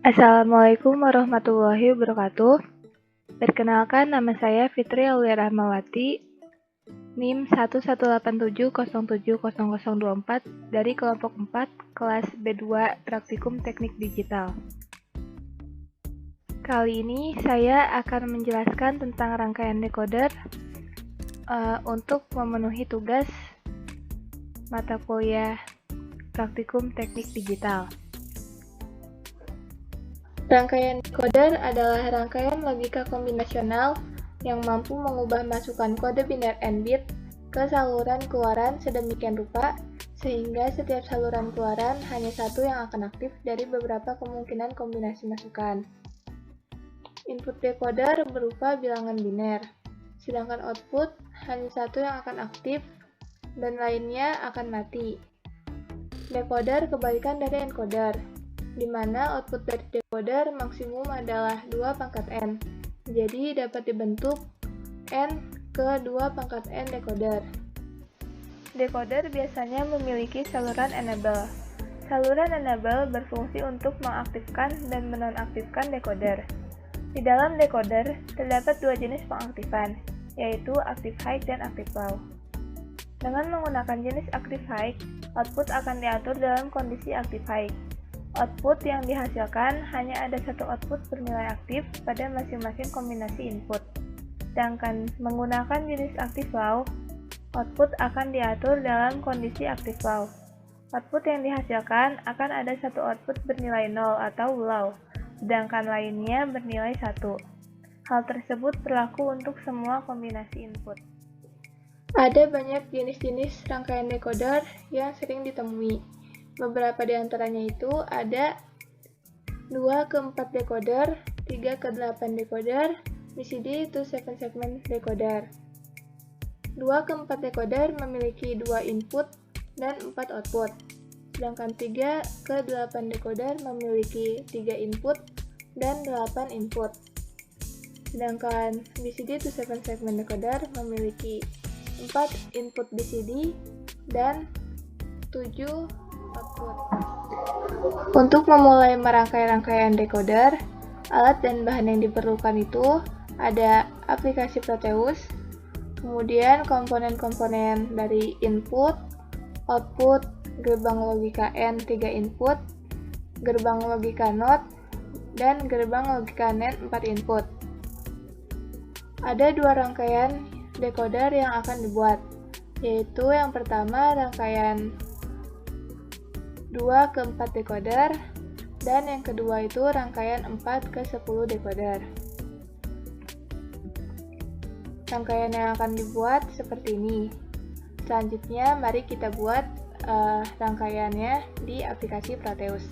Assalamualaikum warahmatullahi wabarakatuh. Perkenalkan, nama saya Fitri Aulia Rahmawati, NIM 11870700024 dari kelompok 4, kelas B2 Praktikum Teknik Digital. Kali ini saya akan menjelaskan tentang rangkaian decoder untuk memenuhi tugas mata kuliah Praktikum Teknik Digital. Rangkaian decoder adalah rangkaian logika kombinasional yang mampu mengubah masukan kode biner n bit ke saluran keluaran sedemikian rupa sehingga setiap saluran keluaran hanya satu yang akan aktif dari beberapa kemungkinan kombinasi masukan. Input decoder berupa bilangan biner, sedangkan output hanya satu yang akan aktif dan lainnya akan mati. Decoder kebalikan dari encoder, di mana output dari decoder maksimum adalah 2 pangkat n. Jadi dapat dibentuk n ke 2 pangkat n decoder. Decoder biasanya memiliki saluran enable. Saluran enable berfungsi untuk mengaktifkan dan menonaktifkan decoder. Di dalam decoder terdapat dua jenis pengaktifan, yaitu active high dan active low. Dengan menggunakan jenis active high, output akan diatur dalam kondisi active high. Output yang dihasilkan hanya ada satu output bernilai aktif pada masing-masing kombinasi input. Sedangkan menggunakan jenis active low, output akan diatur dalam kondisi active low. Output yang dihasilkan akan ada satu output bernilai 0 atau low, sedangkan lainnya bernilai 1. Hal tersebut berlaku untuk semua kombinasi input. Ada banyak jenis-jenis rangkaian decoder yang sering ditemui. Beberapa di antaranya itu ada 2 ke 4 decoder, 3 ke 8 decoder, BCD to 7 segment decoder. 2 ke 4 decoder memiliki 2 input dan 4 output, sedangkan 3 ke 8 decoder memiliki 3 input dan 8 input. Sedangkan BCD to 7 segment decoder memiliki 4 input BCD dan 7 output. Untuk memulai merangkai rangkaian decoder, alat dan bahan yang diperlukan itu ada aplikasi Proteus, kemudian komponen-komponen dari input, output, gerbang logika N 3 input, gerbang logika NOT, dan gerbang logika NAND 4 input. Ada 2 rangkaian decoder yang akan dibuat, yaitu yang pertama rangkaian 2 ke 4 decoder, dan yang kedua itu rangkaian 4 ke 10 decoder. Rangkaian yang akan dibuat seperti ini. Selanjutnya mari kita buat rangkaiannya di aplikasi Proteus.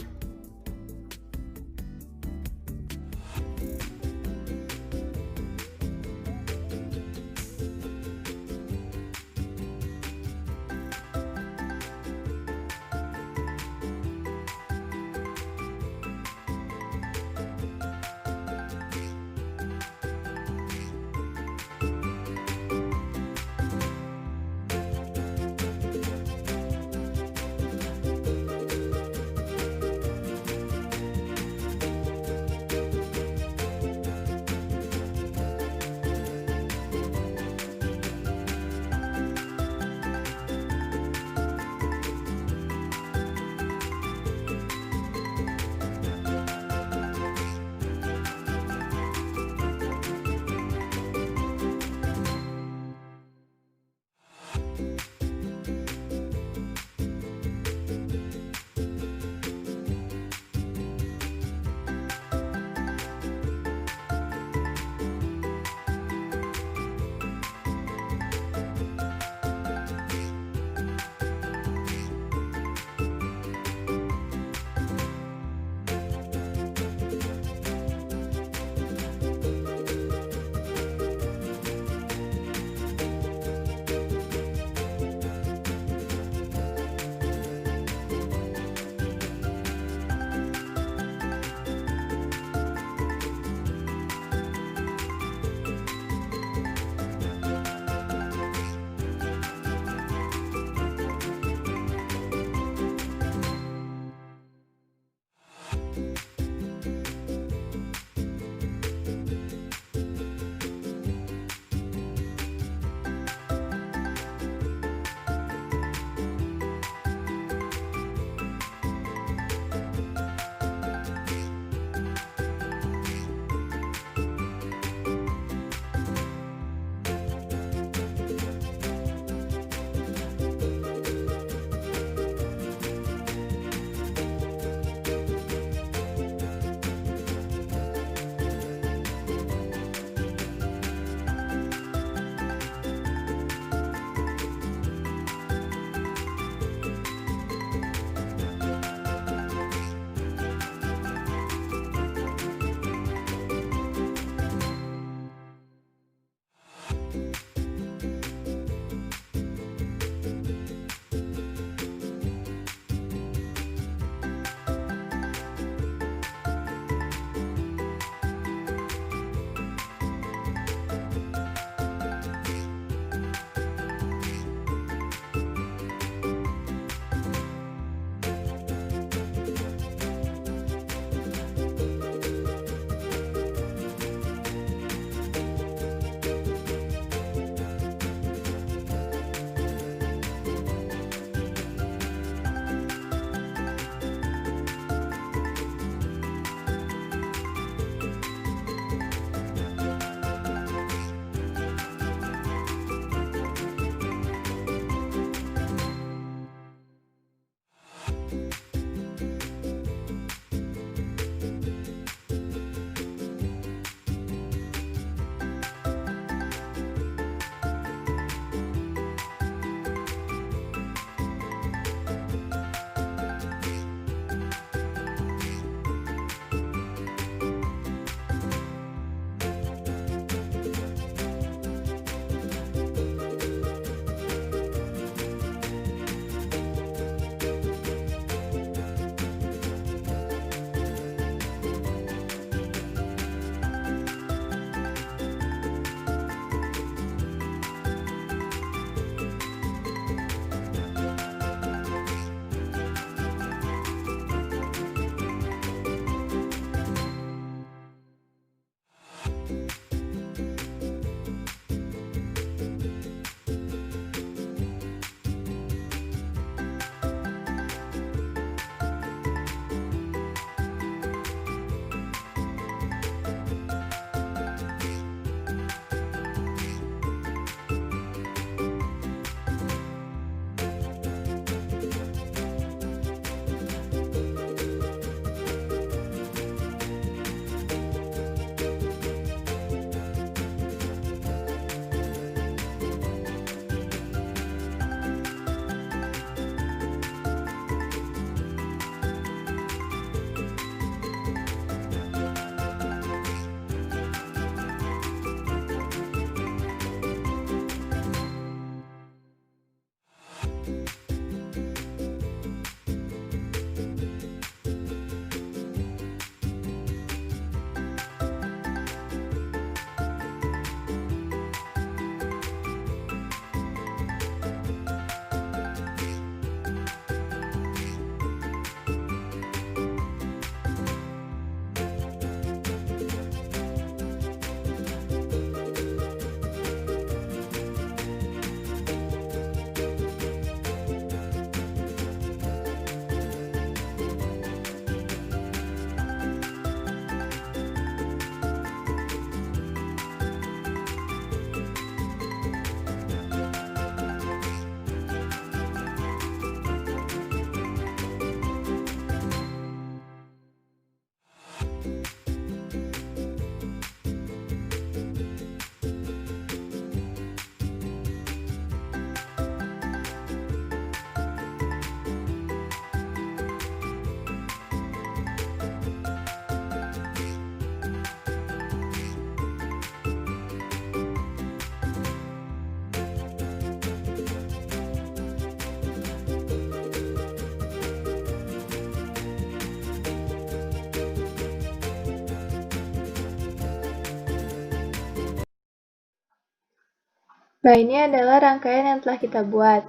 Nah, ini adalah rangkaian yang telah kita buat.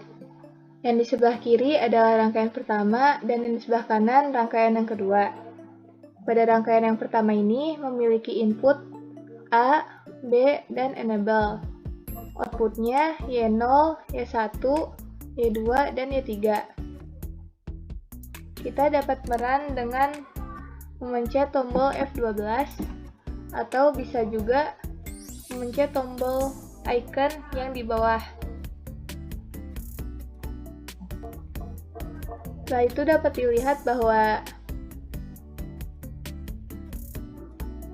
Yang di sebelah kiri adalah rangkaian pertama, dan yang di sebelah kanan rangkaian yang kedua. Pada rangkaian yang pertama ini memiliki input A, B, dan enable. Outputnya Y0, Y1, Y2, dan Y3. Kita dapat meran dengan memencet tombol F12, atau bisa juga memencet tombol icon yang di bawah. Setelah itu dapat dilihat bahwa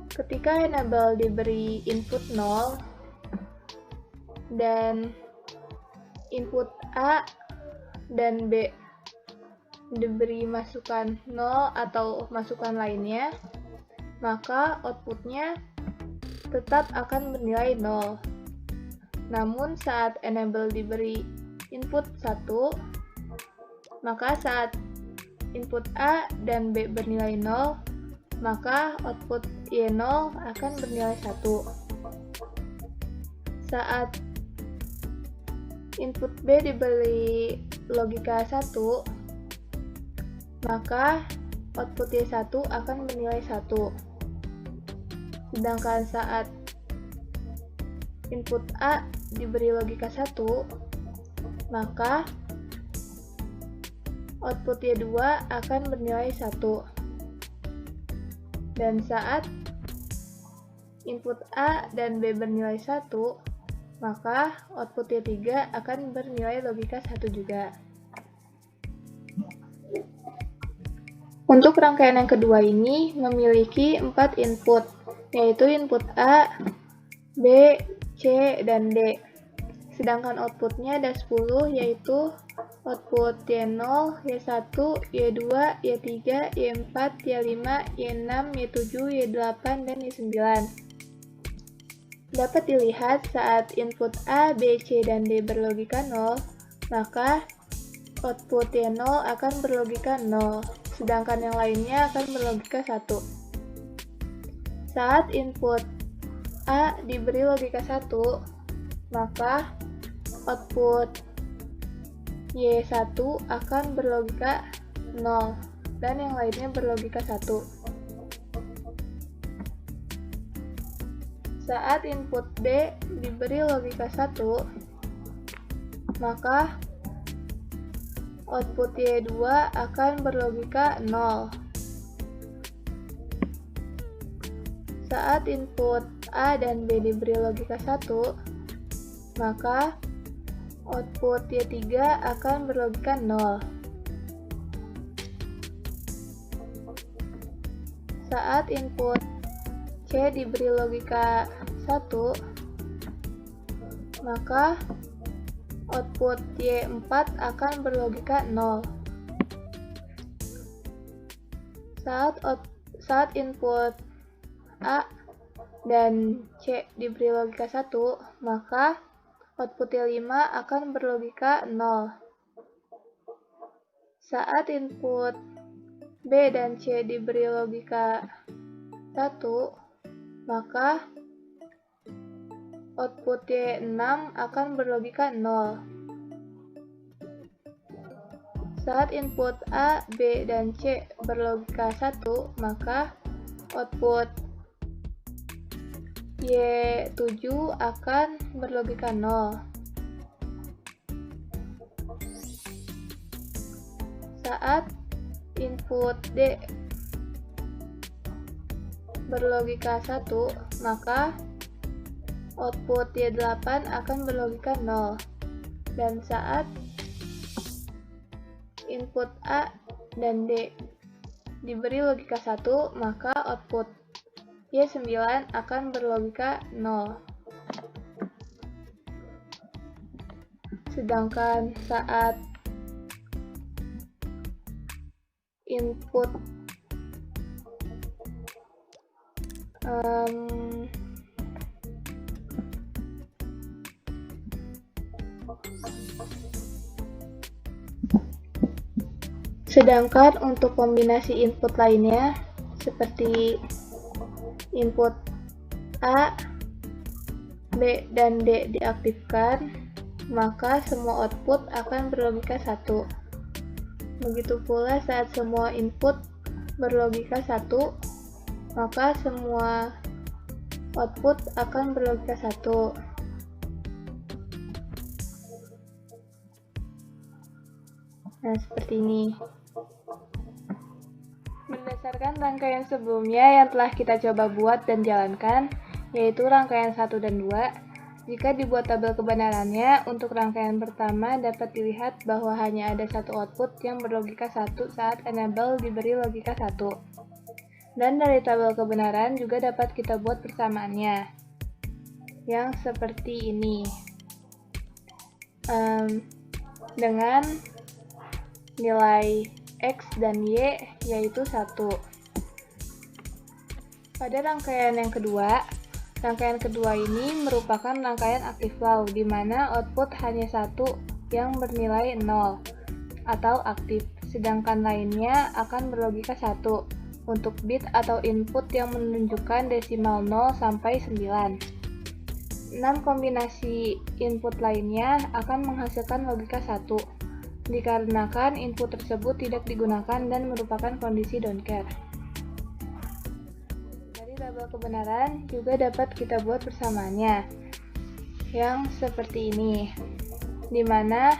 ketika enable diberi input 0 dan input A dan B diberi masukan 0 atau masukan lainnya, maka outputnya tetap akan bernilai 0. Namun saat enable diberi input 1, maka saat input A dan B bernilai 0, maka output Y0 akan bernilai 1. Saat input B diberi logika 1, maka output Y1 akan bernilai 1. Sedangkan saat input A diberi logika 1, maka output Y2 akan bernilai 1. Dan saat input A dan B bernilai 1, maka output Y3 akan bernilai logika 1 juga. Untuk rangkaian yang kedua ini memiliki 4 input, yaitu input A, B, C, dan D. Sedangkan outputnya ada 10, yaitu output Y0, Y1, Y2, Y3, Y4, Y5, Y6, Y7, Y8, dan Y9. Dapat dilihat saat input A, B, C, dan D berlogika 0, maka output Y0 akan berlogika 0, sedangkan yang lainnya akan berlogika 1. Saat input A diberi logika 1, maka output Y1 akan berlogika 0, dan yang lainnya berlogika 1. Saat input B diberi logika 1, maka output Y2 akan berlogika 0. Saat input A dan B diberi logika 1, maka output Y3 akan berlogika 0. Saat input C diberi logika 1, maka output Y4 akan berlogika 0. Saat input A dan C diberi logika 1, maka output Y5 akan berlogika 0. Saat input B dan C diberi logika 1, maka output Y6 akan berlogika 0. Saat input A, B, dan C berlogika 1, maka output Y7 akan berlogika 0. Saat input D berlogika 1, maka output Y8 akan berlogika 0. Dan saat input A dan D diberi logika 1, maka output Y9 akan berlogika 0. Sedangkan saat input sedangkan untuk kombinasi input lainnya seperti input A, B, dan D diaktifkan, maka semua output akan berlogika 1. Begitu pula saat semua input berlogika 1, maka semua output akan berlogika 1. Nah, seperti ini. Berdasarkan rangkaian sebelumnya yang telah kita coba buat dan jalankan, yaitu rangkaian 1 dan 2, jika dibuat tabel kebenarannya, untuk rangkaian pertama dapat dilihat bahwa hanya ada satu output yang berlogika 1 saat enable diberi logika 1. Dan dari tabel kebenaran juga dapat kita buat persamaannya, yang seperti ini. Dengan nilai X dan Y yaitu 1. Pada rangkaian yang kedua, rangkaian kedua ini merupakan rangkaian active low, di mana output hanya satu yang bernilai 0 atau aktif, sedangkan lainnya akan berlogika 1 untuk bit atau input yang menunjukkan desimal 0 sampai 9. 6 kombinasi input lainnya akan menghasilkan logika 1. Dikarenakan input tersebut tidak digunakan dan merupakan kondisi don't care. Dari tabel kebenaran juga dapat kita buat persamaannya, yang seperti ini, di mana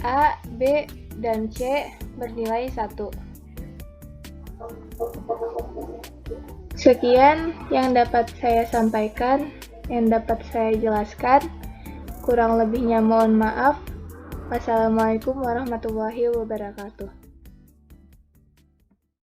A, B, dan C bernilai 1. Sekian yang dapat saya sampaikan, yang dapat saya jelaskan. Kurang lebihnya mohon maaf. Wassalamualaikum warahmatullahi wabarakatuh.